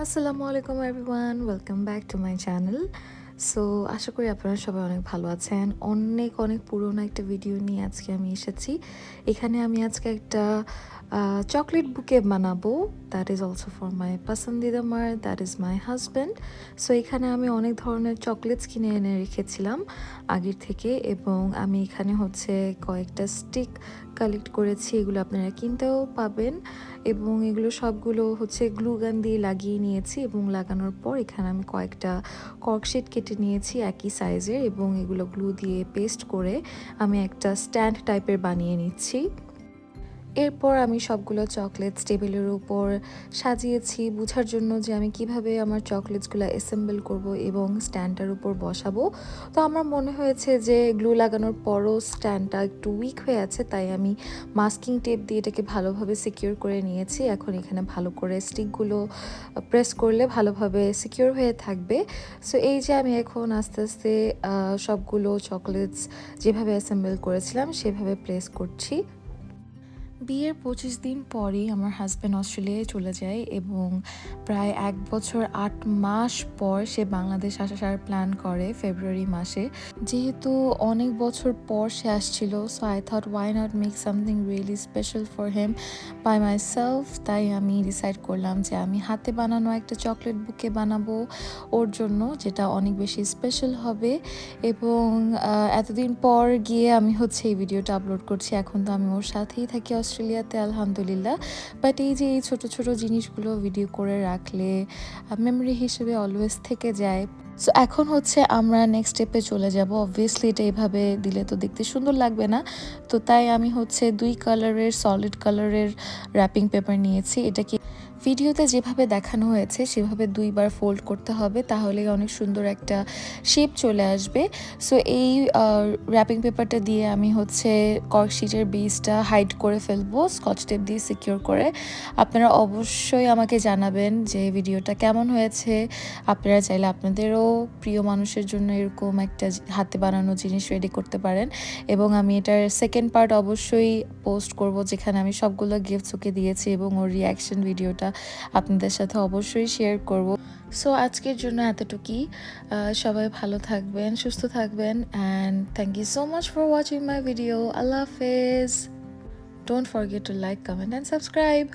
আসসালামু আলাইকুম everyone, welcome back to my channel. So আশা করি আপনারা সবাই অনেক ভালো আছেন। অনেক অনেক পুরোনো একটা ভিডিও নিয়ে আজকে আমি এসেছি। এখানে আমি আজকে একটা চকলেট বুকে বানাবো। That is also for my পছন্দিদা মার, that is my husband. So এখানে আমি অনেক ধরনের চকলেটস কিনে এনে রেখেছিলাম আগের থেকে, এবং আমি এখানে হচ্ছে কয়েকটা স্টিক কালেক্ট করেছি। এগুলো আপনারা কিনতেও পাবেন, এবং এগুলো সবগুলো হচ্ছে গ্লু গান দিয়ে লাগিয়ে নিয়েছি, এবং লাগানোর পর এখানে আমি কয়েকটা কর্কশিট কেটে নিয়েছি একই সাইজের, এবং এগুলো গ্লু দিয়ে পেস্ট করে আমি একটা স্ট্যান্ড টাইপের বানিয়ে নিচ্ছি। এরপর আমি সবগুলো চকলেটস টেবিলের উপর সাজিয়েছি বোঝার জন্য যে আমি কিভাবে আমার চকলেটসগুলো অ্যাসেম্বল করব এবং স্ট্যান্ডটার উপর বসাবো। তো আমার মনে হয়েছে যে গ্লু লাগানোর পরও স্ট্যান্ডটা একটু উইক হয়ে আছে, তাই আমি মাস্কিং টেপ দিয়ে এটাকে ভালোভাবে সিকিউর করে নিয়েছি। এখন এখানে ভালো করে স্টিকগুলো প্রেস করলে ভালোভাবে সিকিউর হয়ে থাকবে। সো এই যে আমি এখন আস্তে আস্তে সবগুলো চকলেটস যেভাবে অ্যাসেম্বল করেছিলাম সেভাবে প্লেস করছি। বিয়ের ২৫ দিন পরই আমার হাজব্যান্ড অস্ট্রেলিয়ায় চলে যায়, এবং প্রায় ১ বছর ৮ মাস পর সে বাংলাদেশ আসার প্ল্যান করে ফেব্রুয়ারি মাসে। যেহেতু অনেক বছর পর সে আসছিল, so I thought why not make something really special for him by myself. তাই আমি ডিসাইড করলাম যে আমি হাতে বানানো একটা চকলেট বুকে বানাবো ওর জন্য, যেটা অনেক বেশি স্পেশাল হবে। এবং এতদিন পর গিয়ে আমি হচ্ছে এই ভিডিওটা আপলোড করছি। এখন তো আমি ওর সাথেই থাকি অস্ট্রেলিয়াতে, আলহামদুলিল্লাহ। বাট এই যে এই ছোট ছোট জিনিসগুলো ভিডিও করে রাখলে মেমরি হিসেবে অলওয়েজ থেকে যায়। সো এখন হচ্ছে আমরা নেক্সট স্টেপে চলে যাব। অবভিয়াসলি এটা এভাবে দিলে তো দেখতে সুন্দর লাগবে না, তো তাই আমি হচ্ছে 2 কালারের সলিড কালারের র্যাপিং পেপার নিয়েছি। এটাকে ভিডিওতে যেভাবে দেখানো হয়েছে সেভাবে 2বার ফোল্ড করতে হবে, তাহলেই অনেক সুন্দর একটা শেপ চলে আসবে। সো এই র্যাপিং পেপারটা দিয়ে আমি হচ্ছে কর্কশিটের বেসটা হাইড করে ফেলবো স্কচ টেপ দিয়ে সিকিউর করে। আপনারা অবশ্যই আমাকে জানাবেন যে ভিডিওটা কেমন হয়েছে। আপনারা চাইলে আপনাদেরও প্রিয় মানুষের জন্য এরকম একটা হাতে বানানো জিনিস রেডি করতে পারেন, এবং আমি এটার সেকেন্ড পার্ট অবশ্যই পোস্ট করব, যেখানে আমি সবগুলো গিফটস ওকে দিয়েছি এবং ওর রিয়াকশন ভিডিওটা আপনাদের সাথে অবশ্যই শেয়ার করব। সো আজকের জন্য এতটুকুই। সবাই ভালো থাকবেন, সুস্থ থাকবেন, and thank you so much for watching my video. আল্লাহ হাফেজ। Don't forget to like, comment and subscribe.